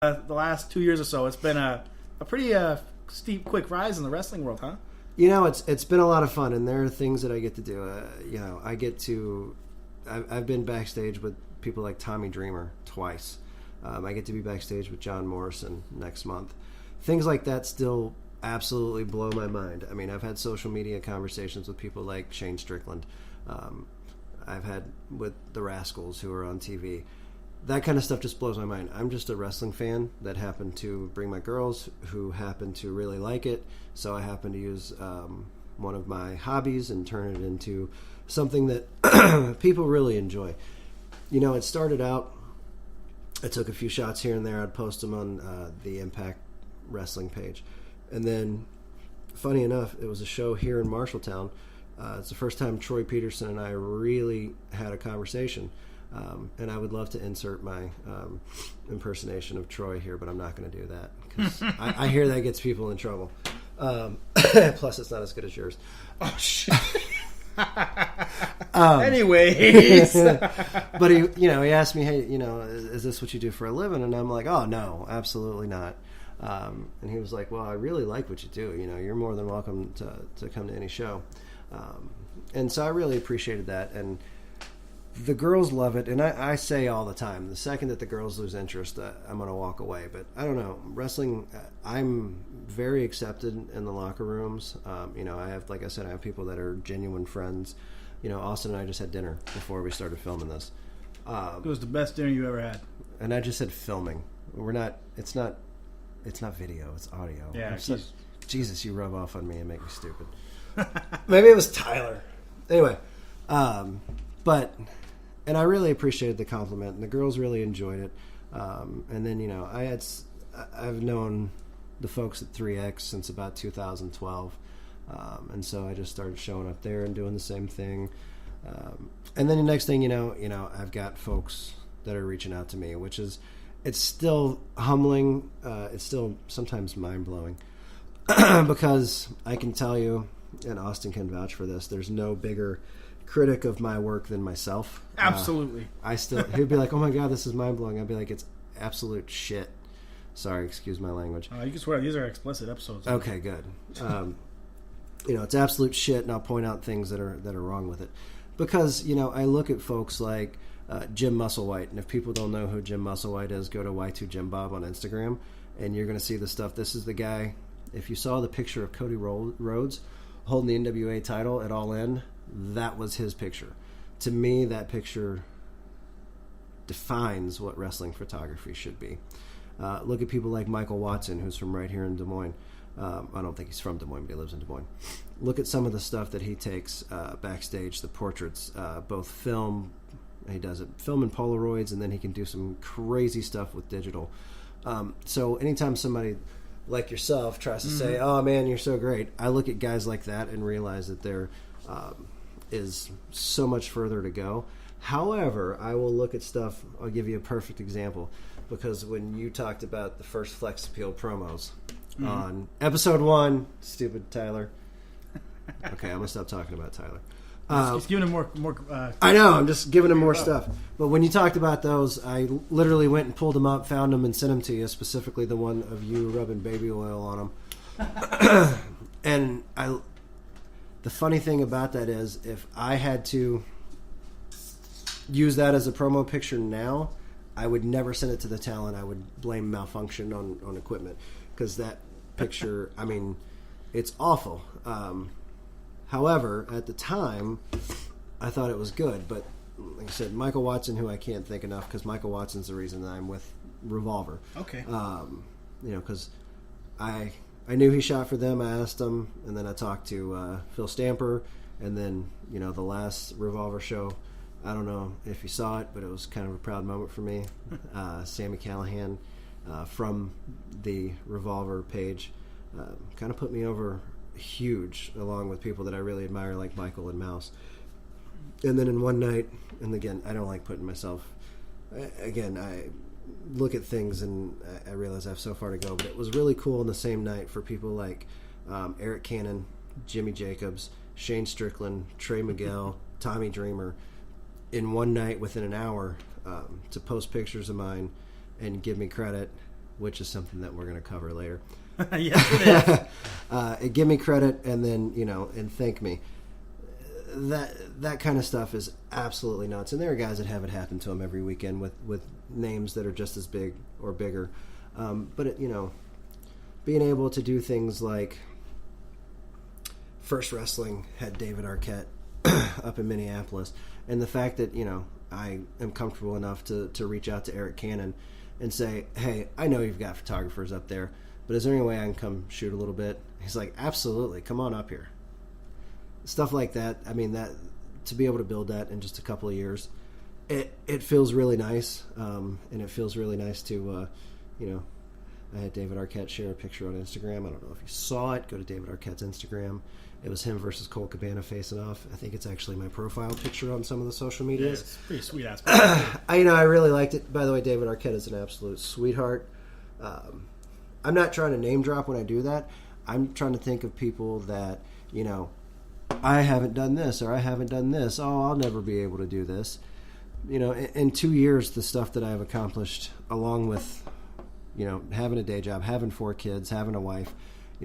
the last 2 years or so. It's been a pretty steep, quick rise in the wrestling world, huh? It's been a lot of fun, and there are things that I get to do. I've been backstage with people like Tommy Dreamer twice. I get to be backstage with John Morrison next month. Things like that still absolutely blow my mind. I mean, I've had social media conversations with people like Shane Strickland. I've had with the Rascals who are on TV. That kind of stuff just blows my mind. I'm just a wrestling fan that happened to bring my girls who happen to really like it. So I happen to use one of my hobbies and turn it into something that people really enjoy. It started out, I took a few shots here and there. I'd post them on the Impact Wrestling page. And then, funny enough, it was a show here in Marshalltown. It's the first time Troy Peterson and I really had a conversation. And I would love to insert my impersonation of Troy here, but I'm not going to do that because I hear that gets people in trouble. Plus, it's not as good as yours. Oh, shit. Anyways. But he asked me, hey, is this what you do for a living? And I'm like, oh, no, absolutely not. And he was like, well, I really like what you do. You're more than welcome to come to any show. And so I really appreciated that. And the girls love it. And I say all the time, the second that the girls lose interest, I'm going to walk away. But I don't know. Wrestling, I'm very accepted in the locker rooms. I have, like I said, I have people that are genuine friends. Austin and I just had dinner before we started filming this. It was the best dinner you ever had. And I just said filming. It's not video, it's audio. Yeah. Jesus, you rub off on me and make me stupid. Maybe it was Tyler. Anyway, and I really appreciated the compliment, and the girls really enjoyed it. And then, I've known the folks at 3X since about 2012. And so I just started showing up there and doing the same thing. And then the next thing I've got folks that are reaching out to me, which is, it's still humbling. It's still sometimes mind-blowing. Because I can tell you, and Austin can vouch for this, there's no bigger critic of my work than myself. Absolutely. He'd be like, oh my God, this is mind-blowing. I'd be like, it's absolute shit. Sorry, excuse my language. You can swear, these are explicit episodes. Okay, good. It's absolute shit, and I'll point out things that are wrong with it. Because, I look at folks like Jim Musselwhite, and if people don't know who Jim Musselwhite is, go to Y2JimBob on Instagram, and you're going to see the stuff. This is the guy, if you saw the picture of Cody Rhodes holding the NWA title at All In, that was his picture. To me, that picture defines what wrestling photography should be. Look at people like Michael Watson, who's from right here in Des Moines. I don't think he's from Des Moines, but he lives in Des Moines. Look at some of the stuff that he takes backstage, the portraits, both film. He does it film in Polaroids, and then he can do some crazy stuff with digital. So anytime somebody like yourself tries to say, oh man, you're so great, I look at guys like that and realize that there is so much further to go. However, I will look at stuff. I'll give you a perfect example, because when you talked about the first Flex Appeal promos on episode 1, stupid Tyler. Okay, I'm gonna stop talking about Tyler. He's giving him more. I know, I'm just giving him more stuff. But when you talked about those, I literally went and pulled them up, found them, and sent them to you. Specifically, the one of you rubbing baby oil on them. And the funny thing about that is, if I had to use that as a promo picture now, I would never send it to the talent. I would blame malfunction on equipment, because that picture, I mean, it's awful. However, at the time, I thought it was good. But like I said, Michael Watson, who I can't thank enough, because Michael Watson's the reason that I'm with Revolver. Okay. Because I knew he shot for them. I asked him, and then I talked to Phil Stamper, and then the last Revolver show. I don't know if you saw it, but it was kind of a proud moment for me. Sammy Callahan from the Revolver page kind of put me over huge, along with people that I really admire, like Michael and Mouse. And then in one night, and again, I don't like putting myself, again, I look at things and I realize I have so far to go, but it was really cool in the same night for people like Eric Cannon, Jimmy Jacobs, Shane Strickland, Trey Miguel, Tommy Dreamer, in one night within an hour, to post pictures of mine and give me credit which is something that we're going to cover later. Yes, it is. Give me credit and then, and thank me. That kind of stuff is absolutely nuts. And there are guys that have it happen to them every weekend with names that are just as big or bigger. But, being able to do things like First Wrestling had David Arquette up in Minneapolis. And the fact that, I am comfortable enough to reach out to Eric Cannon and say, hey, I know you've got photographers up there, but is there any way I can come shoot a little bit? He's like, absolutely, come on up here. Stuff like that. I mean, that to be able to build that in just a couple of years, it feels really nice. And it feels really nice to, I had David Arquette share a picture on Instagram. I don't know if you saw it. Go to David Arquette's Instagram. It was him versus Cole Cabana facing off. I think it's actually my profile picture on some of the social medias. Yeah, it's pretty sweet ass. I really liked it. By the way, David Arquette is an absolute sweetheart. I'm not trying to name drop when I do that. I'm trying to think of people that, I haven't done this or I haven't done this. Oh, I'll never be able to do this. In 2 years, the stuff that I've accomplished, along with, having a day job, having 4 kids, having a wife,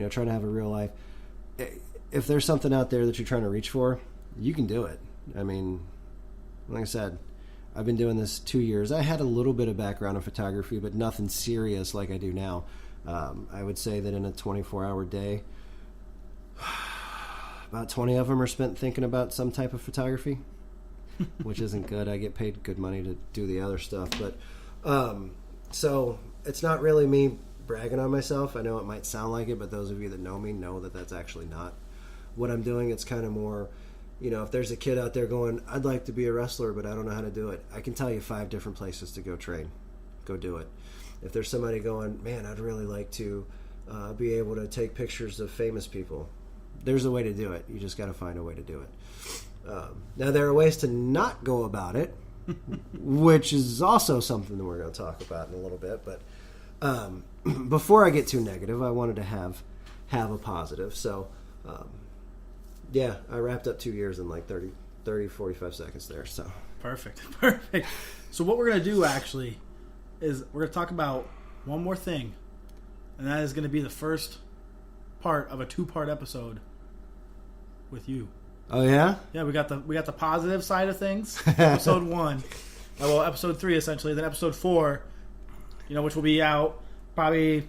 trying to have a real life. If there's something out there that you're trying to reach for, you can do it. I mean, like I said, I've been doing this 2 years. I had a little bit of background in photography, but nothing serious like I do now. I would say that in a 24-hour day, about 20 of them are spent thinking about some type of photography, which isn't good. I get paid good money to do the other stuff. But so it's not really me bragging on myself. I know it might sound like it, but those of you that know me know that that's actually not what I'm doing. It's kind of more, if there's a kid out there going, I'd like to be a wrestler, but I don't know how to do it. I can tell you 5 different places to go train. Go do it. If there's somebody going, man, I'd really like to be able to take pictures of famous people, there's a way to do it. You just got to find a way to do it. Now, there are ways to not go about it, which is also something that we're going to talk about in a little bit. But before I get too negative, I wanted to have a positive. So, yeah, I wrapped up 2 years in like 45 seconds there. So Perfect. So what we're going to do, actually, is we're going to talk about one more thing, and that is going to be the first part of a 2-part episode with you. Oh yeah? Yeah, we got the positive side of things. Episode 1. Well, episode 3 essentially, then episode 4, which will be out probably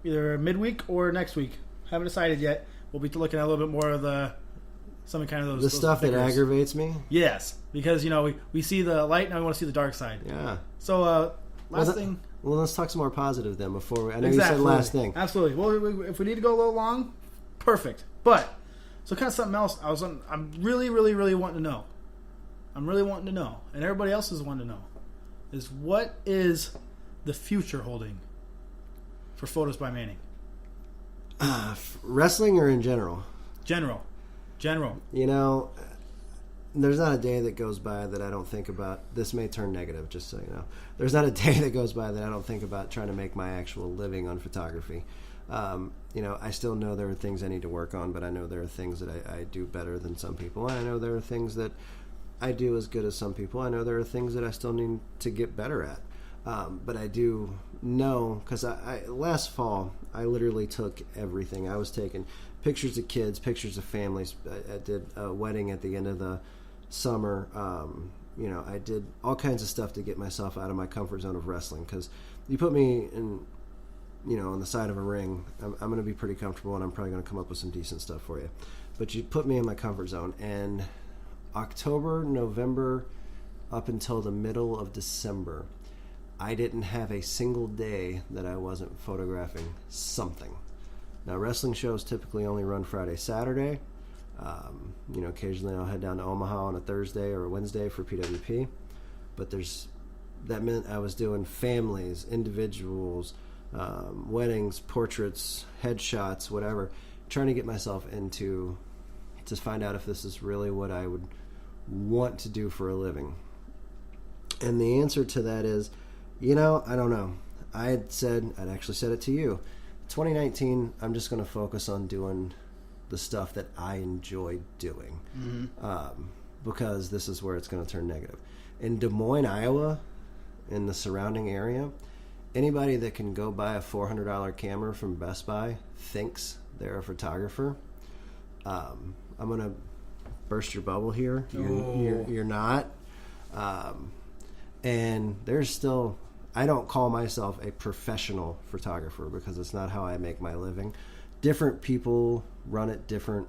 either midweek or next week. Haven't decided yet. We'll be looking at a little bit more of the those stuff that aggravates me. Yes, because we see the light, now we want to see the dark side. Yeah. So last thing. Well, let's talk some more positive then. Before I know exactly. You said last thing. Absolutely. Well, if we need to go a little long, perfect. But so kind of something else. I'm really, really, really wanting to know. I'm really wanting to know, and everybody else is wanting to know, is what is the future holding for Photos by Manning? Wrestling or in general? General. There's not a day that goes by that I don't think about. This may turn negative, just so you know. There's not a day that goes by that I don't think about trying to make my actual living on photography. I still know there are things I need to work on, but I know there are things that I do better than some people. And I know there are things that I do as good as some people. I know there are things that I still need to get better at. But I do know, because last fall, I literally took everything. I was taking pictures of kids, pictures of families. I did a wedding at the end of the summer. I did all kinds of stuff to get myself out of my comfort zone of wrestling, because you put me in, on the side of a ring, I'm going to be pretty comfortable, and I'm probably going to come up with some decent stuff for you. But you put me in my comfort zone, and October, November, up until the middle of December, I didn't have a single day that I wasn't photographing something. Now, wrestling shows typically only run Friday, Saturday. Occasionally I'll head down to Omaha on a Thursday or a Wednesday for PWP. But that meant I was doing families, individuals, weddings, portraits, headshots, whatever, trying to get myself to find out if this is really what I would want to do for a living. And the answer to that is, I don't know. I'd actually said it to you. 2019, I'm just going to focus on doing the stuff that I enjoy doing, because this is where it's going to turn negative. In Des Moines, Iowa, in the surrounding area, anybody that can go buy a $400 camera from Best Buy thinks they're a photographer. I'm gonna burst your bubble here. You're not. And there's still. I don't call myself a professional photographer because it's not how I make my living. Different people run it different.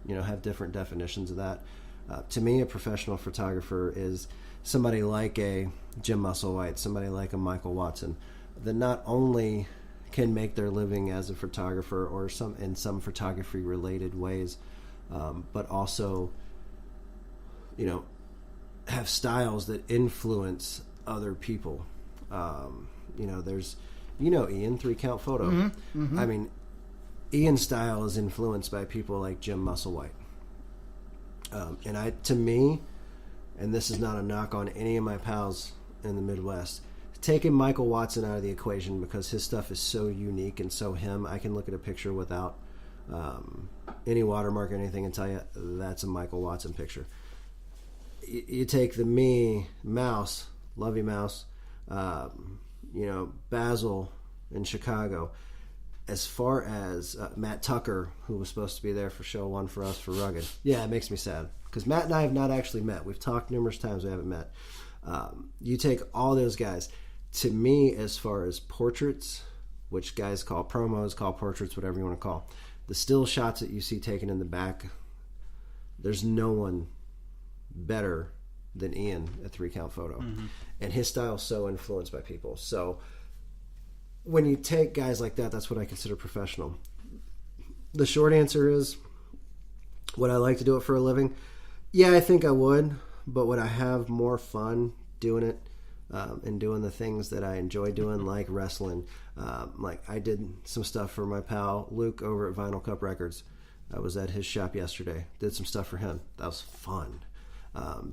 Have different definitions of that. To me, a professional photographer is somebody like a Jim Musselwhite, somebody like a Michael Watson, that not only can make their living as a photographer or in some photography related ways, but also, have styles that influence other people. There's, Ian, 3-Count Photo. Mm-hmm. Mm-hmm. I mean, Ian's style is influenced by people like Jim Musselwhite. To me, and this is not a knock on any of my pals in the Midwest, taking Michael Watson out of the equation because his stuff is so unique and so him. I can look at a picture without any watermark or anything and tell you that's a Michael Watson picture. You take the Mouse, Lovey Mouse, Basil in Chicago. As far as Matt Tucker, who was supposed to be there for show 1 for us for Rugged. Yeah, it makes me sad. Because Matt and I have not actually met. We've talked numerous times. We haven't met. You take all those guys. To me, as far as portraits, which guys call promos, call portraits, whatever you want to call, the still shots that you see taken in the back, there's no one better than Ian at 3-Count Photo. Mm-hmm. And his style is so influenced by people. So when you take guys like that, that's what I consider professional. The short answer is, would I like to do it for a living? Yeah, I think I would. But would I have more fun doing it and doing the things that I enjoy doing, like wrestling? Like I did some stuff for my pal Luke over at Vinyl Cup Records. I was at his shop yesterday. Did some stuff for him. That was fun.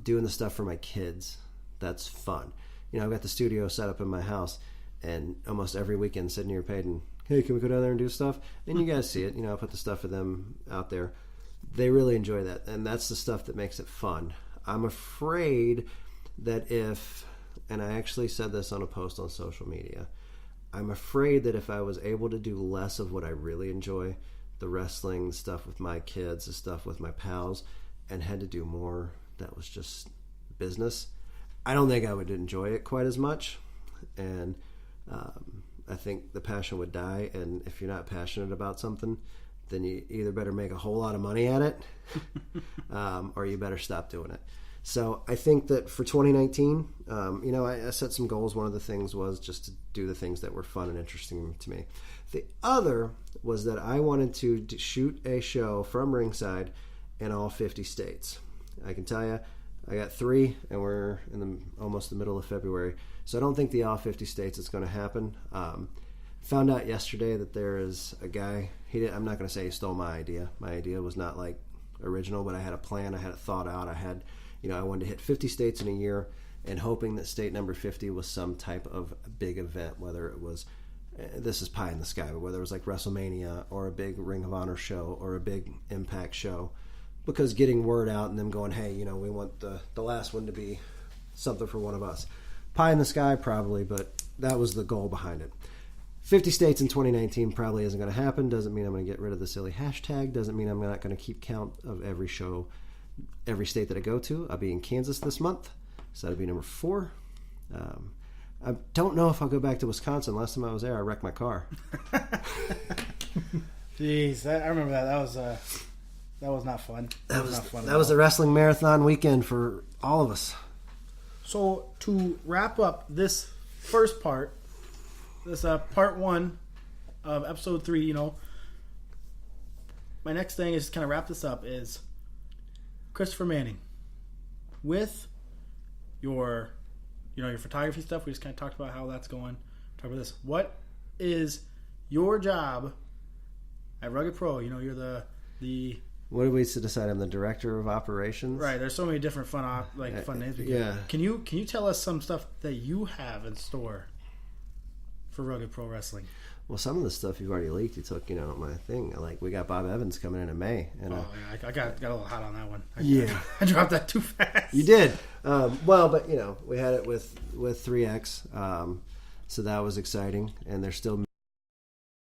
Doing the stuff for my kids. That's fun. I've got the studio set up in my house. And almost every weekend sitting here paid and, hey, can we go down there and do stuff? And you guys see it. I put the stuff for them out there. They really enjoy that. And that's the stuff that makes it fun. I'm afraid that and I actually said this on a post on social media, I'm afraid that if I was able to do less of what I really enjoy, the wrestling, the stuff with my kids, the stuff with my pals, and had to do more that was just business, I don't think I would enjoy it quite as much. And I think the passion would die, and if you're not passionate about something, then you either better make a whole lot of money at it or you better stop doing it. So I think that for 2019, I set some goals. One of the things was just to do the things that were fun and interesting to me. The other was that I wanted to shoot a show from ringside in all 50 states. I can tell you, I got 3, and we're in almost the middle of February. So I don't think the all 50 states is going to happen. Found out yesterday that there is a guy. I'm not going to say he stole my idea. My idea was not like original, but I had a plan. I had it thought out. I wanted to hit 50 states in a year, and hoping that state number 50 was some type of big event, whether it was, this is pie in the sky, but whether it was like WrestleMania or a big Ring of Honor show or a big Impact show. Because getting word out and them going, hey, we want the last one to be something for one of us. Pie in the sky, probably, but that was the goal behind it. 50 states in 2019 probably isn't going to happen. Doesn't mean I'm going to get rid of the silly hashtag. Doesn't mean I'm not going to keep count of every show, every state that I go to. I'll be in Kansas this month, so that'll be number 4. I don't know if I'll go back to Wisconsin. Last time I was there, I wrecked my car. Jeez, I remember that. That was not fun. That was the wrestling marathon weekend for all of us. So to wrap up this first part, this part 1 of episode 3, my next thing is to kind of wrap this up is Christopher Manning. With your photography stuff, we just kind of talked about how that's going. Talk about this. What is your job at Rugged Pro? You're the what did we decide? I'm the director of operations. Right. There's so many different fun names. Yeah. Can you tell us some stuff that you have in store for Rugged Pro Wrestling? Well, some of the stuff you've already leaked. You took, my thing. Like we got Bob Evans coming in May. And I got a little hot on that one. I I dropped that too fast. You did. But we had it with 3X. So that was exciting, and they're still